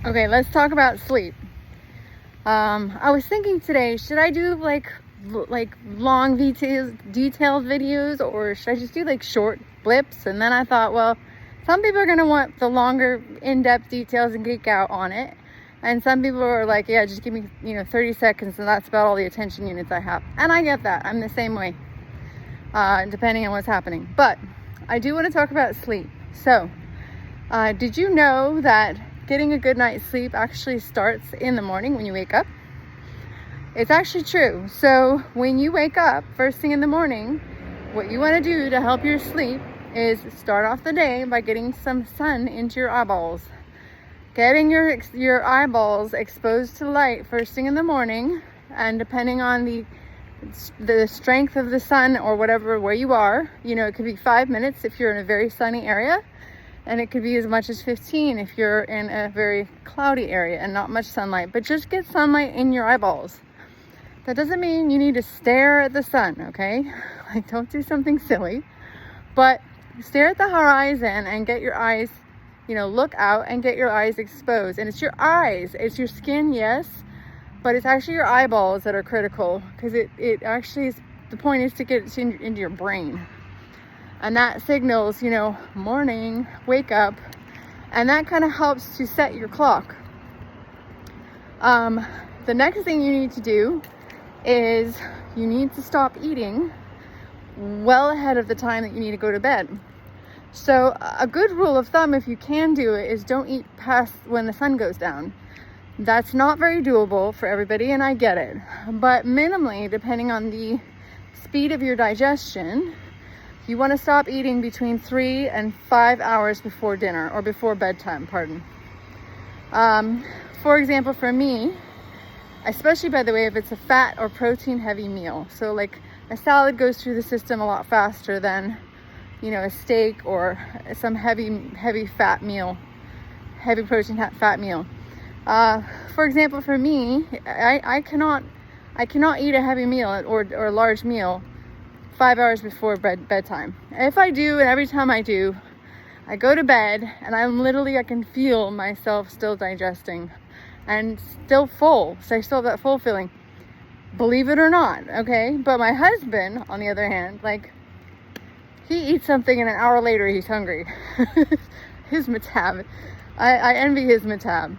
Okay, let's talk about sleep. I was thinking today, should I do like long detailed videos, or should I just do like short blips? And then I thought, well, some people are gonna want the longer, in-depth details and geek out on it, and some people are like, yeah, just give me 30 seconds, and that's about all the attention units I have. And I get that. I'm the same way, depending on what's happening. But I do want to talk about sleep. So, did you know that getting a good night's sleep actually starts in the morning when you wake up? It's actually true. So when you wake up first thing in the morning, what you want to do to help your sleep is start off the day by getting some sun into your eyeballs. Getting your eyeballs exposed to light first thing in the morning, and depending on the strength of the sun or whatever, where you are, it could be 5 minutes if you're in a very sunny area, and it could be as much as 15 if you're in a very cloudy area and not much sunlight. But just get sunlight in your eyeballs. That doesn't mean you need to stare at the sun, okay? Like, don't do something silly. But stare at the horizon and get your eyes, look out and get your eyes exposed. And it's your eyes. It's your skin, yes, but it's actually your eyeballs that are critical, because it actually is, the point is to get it into your brain. And that signals, morning, wake up, and that kind of helps to set your clock. The next thing you need to do is you need to stop eating well ahead of the time that you need to go to bed. So a good rule of thumb, if you can do it, is don't eat past when the sun goes down. That's not very doable for everybody, and I get it. But minimally, depending on the speed of your digestion, you want to stop eating between 3 and 5 hours before dinner, or before bedtime, pardon. For example, for me, especially, by the way, if it's a fat or protein heavy meal. So like a salad goes through the system a lot faster than, a steak or some heavy fat meal, heavy protein fat meal. For example, for me, I cannot eat a heavy meal or a large meal 5 hours before bedtime. If I do, and every time I do, I go to bed and I can feel myself still digesting and still full. So I still have that full feeling, believe it or not, okay? But my husband, on the other hand, he eats something and an hour later he's hungry. His metab. I envy his metab.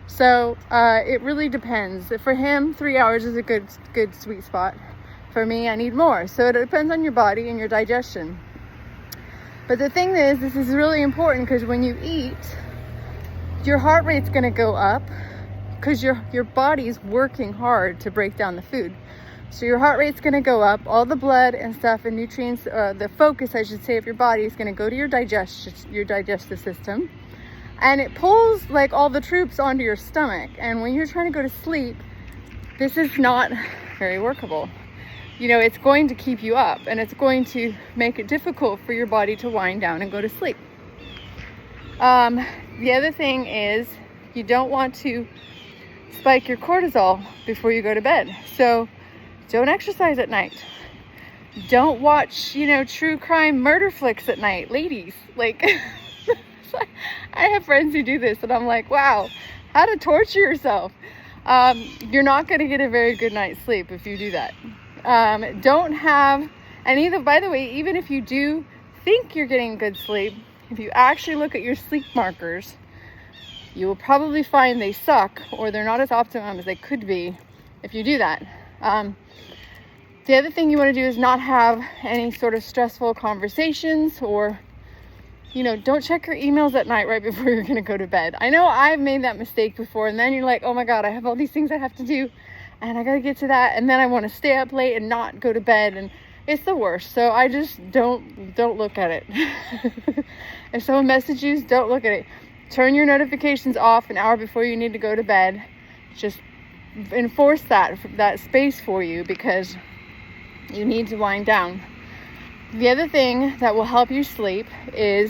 So it really depends. For him, 3 hours is a good sweet spot. For me, I need more. So it depends on your body and your digestion. But the thing is, this is really important, because when you eat, your heart rate's going to go up, because your body's working hard to break down the food. So your heart rate's going to go up. All the blood and stuff and nutrients, the focus, I should say, of your body is going to go to your digestive system. And it pulls like all the troops onto your stomach. And when you're trying to go to sleep, this is not very workable. It's going to keep you up, and it's going to make it difficult for your body to wind down and go to sleep. The other thing is, you don't want to spike your cortisol before you go to bed. So don't exercise at night. Don't watch, true crime murder flicks at night. Ladies, I have friends who do this, and I'm like, wow, how to torture yourself. You're not going to get a very good night's sleep if you do that. By the way, even if you do think you're getting good sleep, if you actually look at your sleep markers, you will probably find they suck, or they're not as optimum as they could be if you do that. The other thing you want to do is not have any sort of stressful conversations, or, don't check your emails at night right before you're going to go to bed. I know I've made that mistake before, and then you're like, oh my God, I have all these things I have to do, and I got to get to that, and then I want to stay up late and not go to bed, and it's the worst. So I just don't look at it. If someone messages you, don't look at it. Turn your notifications off an hour before you need to go to bed. Just enforce that space for you, because you need to wind down. The other thing that will help you sleep is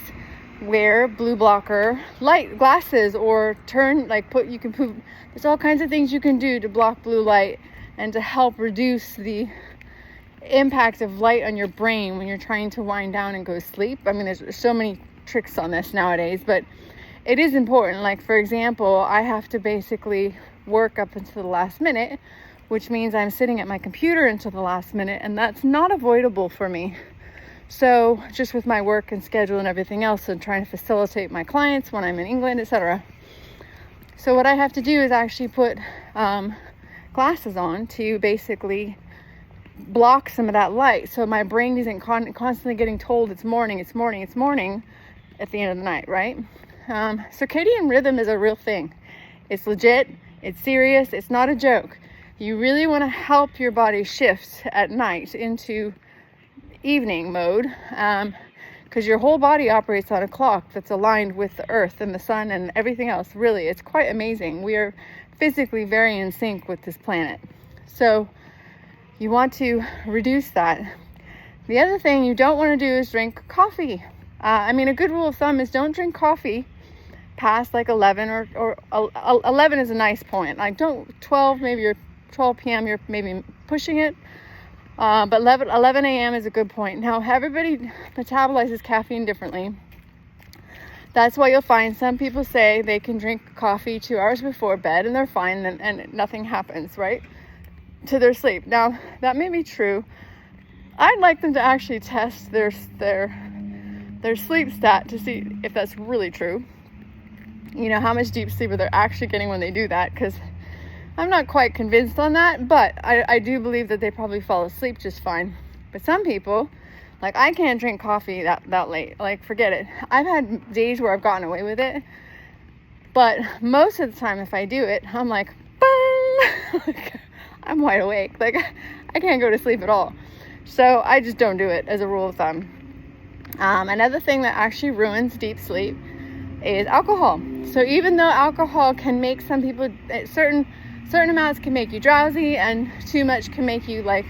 wear blue blocker light glasses, or there's all kinds of things you can do to block blue light and to help reduce the impact of light on your brain when you're trying to wind down and go to sleep. I mean, there's so many tricks on this nowadays, but it is important. Like, for example, I have to basically work up until the last minute, which means I'm sitting at my computer until the last minute, and that's not avoidable for me. So just with my work and schedule and everything else, and trying to facilitate my clients when I'm in England, etc. So what I have to do is actually put glasses on to basically block some of that light, so my brain isn't constantly getting told it's morning at the end of the night, right? Circadian rhythm is a real thing. It's legit. It's serious. It's not a joke. You really want to help your body shift at night into evening mode, because your whole body operates on a clock that's aligned with the earth and the sun and everything else. Really, it's quite amazing. We are physically very in sync with this planet. So you want to reduce that. The other thing you don't want to do is drink coffee. A good rule of thumb is don't drink coffee past like 11 or 11 is a nice point. Like, don't 12, maybe you're 12 p.m. you're maybe pushing it. But 11 a.m. is a good point. Now, everybody metabolizes caffeine differently. That's why you'll find some people say they can drink coffee 2 hours before bed and they're fine, and nothing happens, right, to their sleep. Now, that may be true. I'd like them to actually test their sleep stat to see if that's really true. You know, how much deep sleep are they actually getting when they do that, because I'm not quite convinced on that, but I do believe that they probably fall asleep just fine. But some people, like, I can't drink coffee that late. Like, forget it. I've had days where I've gotten away with it, but most of the time if I do it, I'm like, boom! Like, I'm wide awake. Like, I can't go to sleep at all. So I just don't do it as a rule of thumb. Another thing that actually ruins deep sleep is alcohol. So even though alcohol can make some people, certain amounts can make you drowsy, and too much can make you like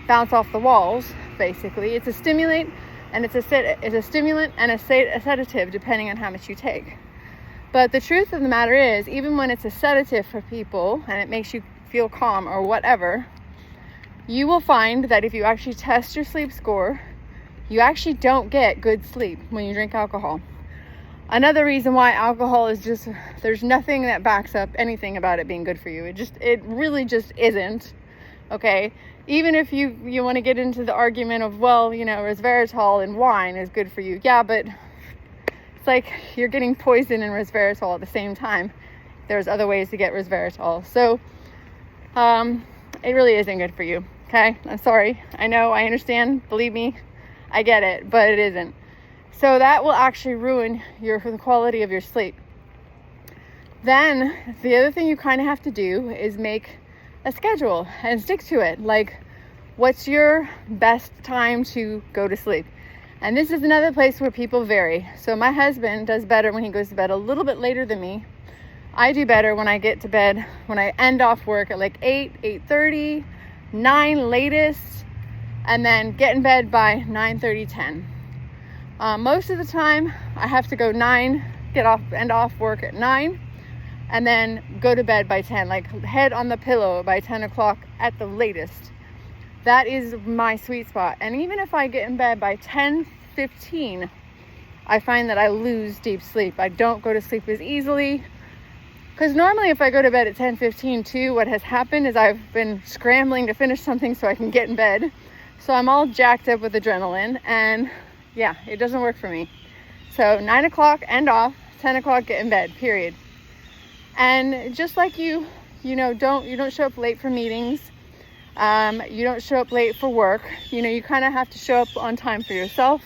bounce off the walls. Basically, it's a stimulant and a sedative depending on how much you take. But the truth of the matter is, even when it's a sedative for people and it makes you feel calm or whatever, you will find that if you actually test your sleep score, you actually don't get good sleep when you drink alcohol. Another reason why alcohol is just, there's nothing that backs up anything about it being good for you. It really just isn't. Okay, even if you want to get into the argument of, well, you know, resveratrol in wine is good for you. Yeah, but it's like you're getting poison and resveratrol at the same time. There's other ways to get resveratrol. So it really isn't good for you. Okay, I'm sorry. I know, I understand. Believe me, I get it, but it isn't. So that will actually ruin the quality of your sleep. Then the other thing you kind of have to do is make a schedule and stick to it. Like, what's your best time to go to sleep? And this is another place where people vary. So my husband does better when he goes to bed a little bit later than me. I do better when I get to bed, when I end off work at like 8:30, 9 latest, and then get in bed by 9:30, 10. Most of the time I have to go 9, end off work at 9, and then go to bed by 10, like head on the pillow by 10 o'clock at the latest. That is my sweet spot. And even if I get in bed by 10:15, I find that I lose deep sleep. I don't go to sleep as easily, because normally if I go to bed at 10:15 too, what has happened is I've been scrambling to finish something so I can get in bed. So I'm all jacked up with adrenaline, and yeah, it doesn't work for me. So 9 o'clock, end off, 10 o'clock, get in bed, period. And just like you don't show up late for meetings, you don't show up late for work, you kind of have to show up on time for yourself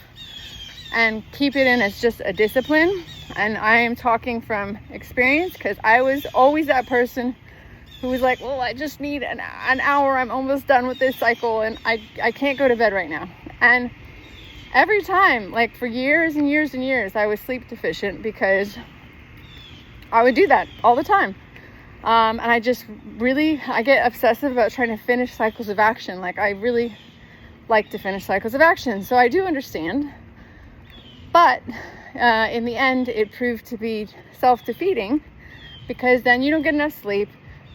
and keep it in as just a discipline. And I am talking from experience, because I was always that person who was like, well, I just need an hour, I'm almost done with this cycle, and I can't go to bed right now. And every time, like for years and years and years, I was sleep deficient because I would do that all the time. And I get obsessive about trying to finish cycles of action. Like, I really like to finish cycles of action. So I do understand. But in the end, it proved to be self-defeating, because then you don't get enough sleep.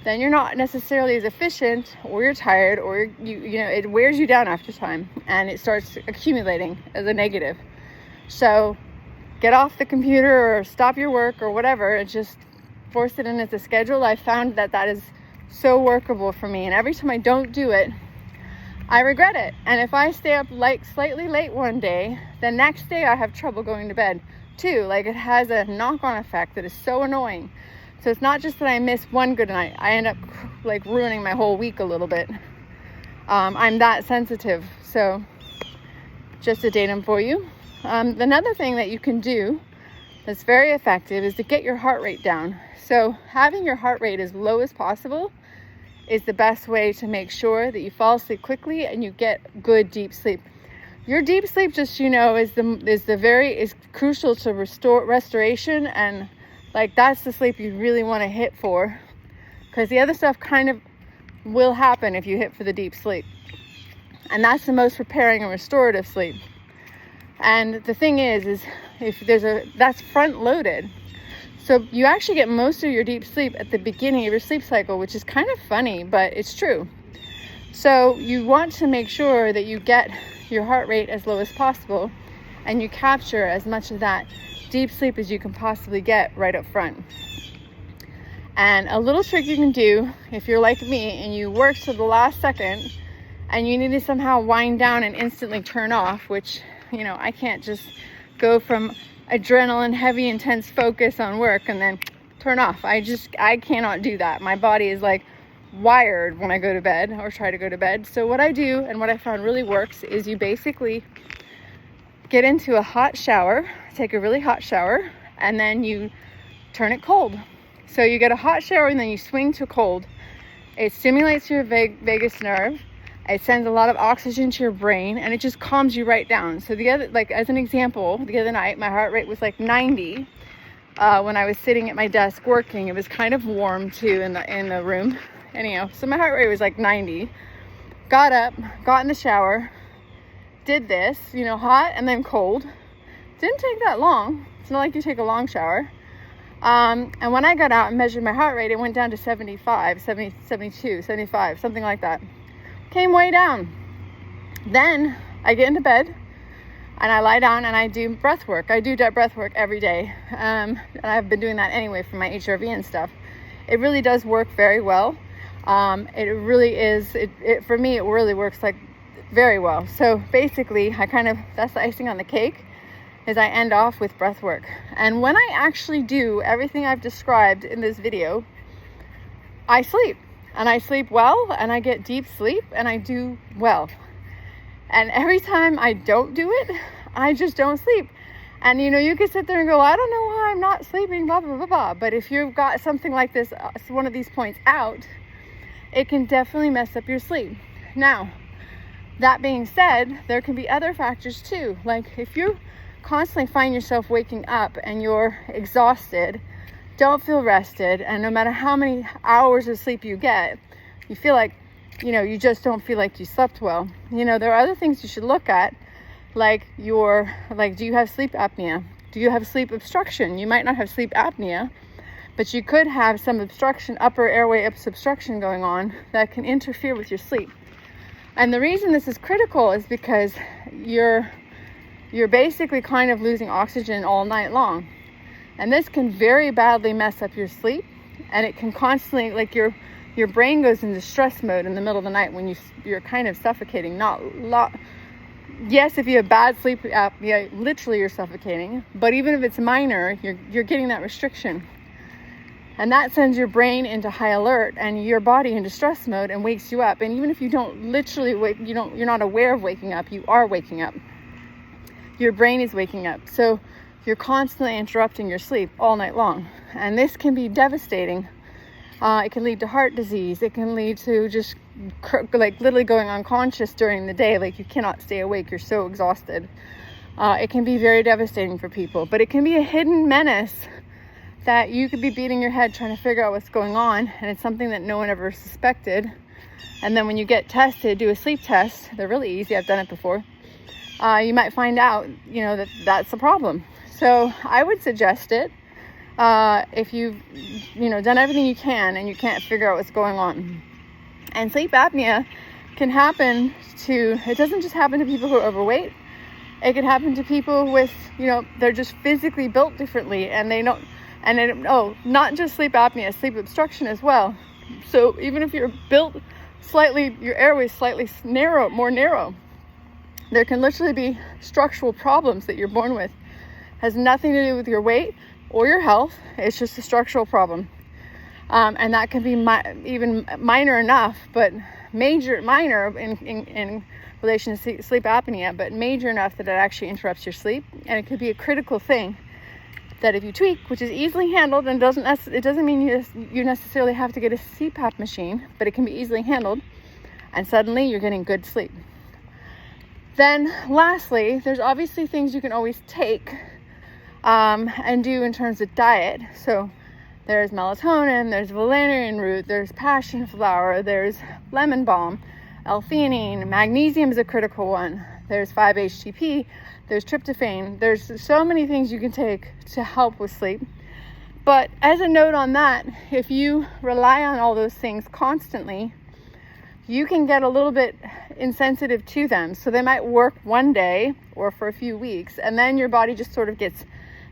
Then you're not necessarily as efficient, or you're tired, or it wears you down after time, and it starts accumulating as a negative. So get off the computer or stop your work or whatever and just force it in as a schedule. I found that that is so workable for me. And every time I don't do it, I regret it. And if I stay up like slightly late one day, the next day I have trouble going to bed too. Like, it has a knock-on effect that is so annoying. So it's not just that I miss one good night. I end up like ruining my whole week a little bit. I'm that sensitive. So just a datum for you. Another thing that you can do that's very effective is to get your heart rate down. So having your heart rate as low as possible is the best way to make sure that you fall asleep quickly and you get good deep sleep. Your deep sleep, just is crucial to restoration, and like that's the sleep you really want to hit for, because the other stuff kind of will happen if you hit for the deep sleep, and that's the most repairing and restorative sleep. And the thing is if that's front loaded, so you actually get most of your deep sleep at the beginning of your sleep cycle, which is kind of funny, but it's true. So you want to make sure that you get your heart rate as low as possible and you capture as much of that deep sleep as you can possibly get right up front. And a little trick you can do if you're like me and you work to the last second and you need to somehow wind down and instantly turn off, which, you know, I can't just go from adrenaline heavy intense focus on work and then turn off. I cannot do that. My body is like wired when I go to bed or try to go to bed. So what I do and what I found really works is you basically get into a hot shower, take a really hot shower, and then you turn it cold. So you get a hot shower and then you swing to cold. It stimulates your vagus nerve. It sends a lot of oxygen to your brain and it just calms you right down. So as an example, the other night my heart rate was like 90 when I was sitting at my desk working. It was kind of warm too in the room. Anyhow, so my heart rate was like 90. Got up, got in the shower, did this, hot and then cold. Didn't take that long. It's not like you take a long shower. And when I got out and measured my heart rate, it went down to 75, 70, 72, 75, something like that. Came way down. Then I get into bed and I lie down and I do breath work. I do breath work every day. And I've been doing that anyway for my HRV and stuff. It really does work very well. It really is, for me, it really works like very well. So basically that's the icing on the cake, is I end off with breath work. And when I actually do everything I've described in this video, I sleep, and I sleep well, and I get deep sleep, and I do well. And every time I don't do it, I just don't sleep. And you could sit there and go, I don't know why I'm not sleeping, blah, blah, blah, blah. But if you've got something like this, one of these points out, it can definitely mess up your sleep. Now, that being said, there can be other factors too. Like if you constantly find yourself waking up and you're exhausted, don't feel rested, and no matter how many hours of sleep you get, you feel like, you just don't feel like you slept well. There are other things you should look at, like do you have sleep apnea? Do you have sleep obstruction? You might not have sleep apnea, but you could have some obstruction, upper airway obstruction going on that can interfere with your sleep. And the reason this is critical is because you're basically kind of losing oxygen all night long. And this can very badly mess up your sleep, and it can constantly, like your brain goes into stress mode in the middle of the night when you're kind of suffocating. Yes, if you have bad sleep apnea, literally you're suffocating, but even if it's minor, you're getting that restriction. And that sends your brain into high alert and your body into stress mode and wakes you up. And even if you don't literally wake, you're not aware of waking up, you are waking up. Your brain is waking up. So you're constantly interrupting your sleep all night long. And this can be devastating. It can lead to heart disease. It can lead to just literally going unconscious during the day. Like you cannot stay awake. You're so exhausted. It can be very devastating for people, but it can be a hidden menace that you could be beating your head trying to figure out what's going on, and it's something that no one ever suspected. And then when you get tested, do a sleep test, they're really easy, I've done it before, you might find out, that's a problem. So I would suggest it if you've, done everything you can and you can't figure out what's going on. And sleep apnea can happen it doesn't just happen to people who are overweight. It could happen to people with, they're just physically built differently, and they don't, not just sleep apnea, sleep obstruction as well. So even if you're built slightly, your airway is slightly more narrow, there can literally be structural problems that you're born with. Has nothing to do with your weight or your health. It's just a structural problem. And that can be even minor enough, but minor in relation to sleep apnea, but major enough that it actually interrupts your sleep. And it could be a critical thing that if you tweak, which is easily handled, and it doesn't mean you necessarily have to get a CPAP machine, but it can be easily handled, and suddenly you're getting good sleep. Then lastly, there's obviously things you can always take and do in terms of diet. So there's melatonin, there's valerian root, there's passion flower, there's lemon balm, L-theanine, magnesium is a critical one. There's 5-HTP, there's tryptophan. There's so many things you can take to help with sleep. But as a note on that, if you rely on all those things constantly, you can get a little bit insensitive to them. So they might work one day or for a few weeks, and then your body just sort of gets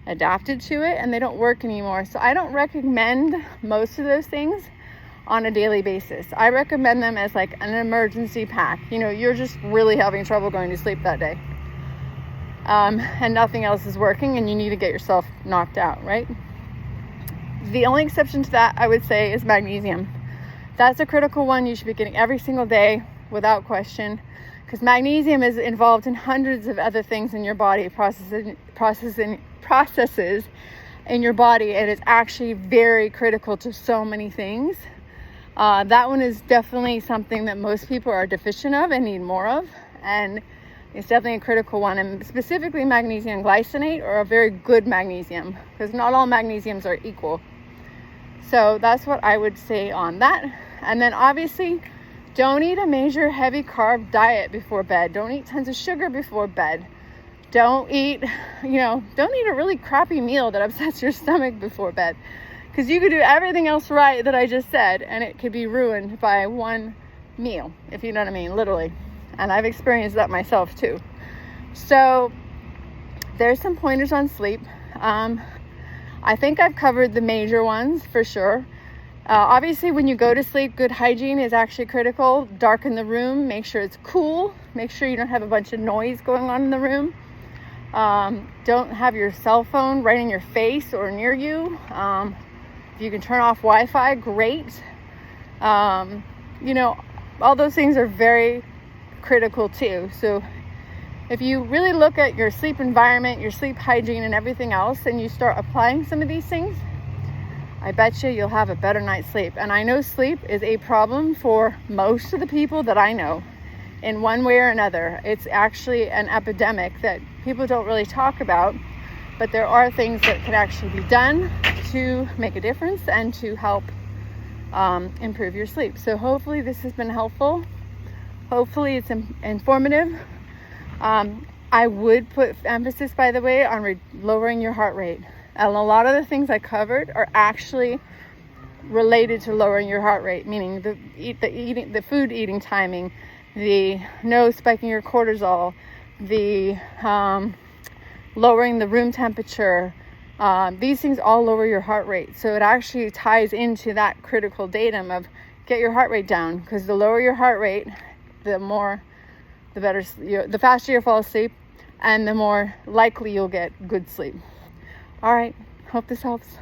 adapted to it and they don't work anymore. So I don't recommend most of those things on a daily basis. I recommend them as like an emergency pack. You're just really having trouble going to sleep that day. And nothing else is working and you need to get yourself knocked out, right? The only exception to that, I would say, is magnesium. That's a critical one you should be getting every single day without question, because magnesium is involved in hundreds of other things in your body, processes in your body, and it's actually very critical to so many things. That one is definitely something that most people are deficient of and need more of, and it's definitely a critical one. And specifically magnesium glycinate, or a very good magnesium, because not all magnesiums are equal. So that's what I would say on that. And then obviously, don't eat a major heavy carb diet before bed. Don't eat tons of sugar before bed. Don't eat a really crappy meal that upsets your stomach before bed. Because you could do everything else right that I just said, and it could be ruined by one meal, if you know what I mean, literally. And I've experienced that myself too. So there's some pointers on sleep. I think I've covered the major ones for sure. Obviously, when you go to sleep, good hygiene is actually critical. Darken the room, make sure it's cool. Make sure you don't have a bunch of noise going on in the room. Don't have your cell phone right in your face or near you. If you can turn off Wi-Fi, great. All those things are very critical too. So if you really look at your sleep environment, your sleep hygiene, and everything else, and you start applying some of these things, I bet you'll have a better night's sleep. And I know sleep is a problem for most of the people that I know in one way or another. It's actually an epidemic that people don't really talk about, but there are things that can actually be done to make a difference and to help improve your sleep. So hopefully this has been helpful. Hopefully it's informative. I would put emphasis, by the way, on lowering your heart rate. And a lot of the things I covered are actually related to lowering your heart rate, meaning the food eating timing, the no spiking your cortisol, the lowering the room temperature. These things all lower your heart rate. So it actually ties into that critical datum of get your heart rate down, because the lower your heart rate, the better, the faster you'll fall asleep, and the more likely you'll get good sleep. All right, hope this helps.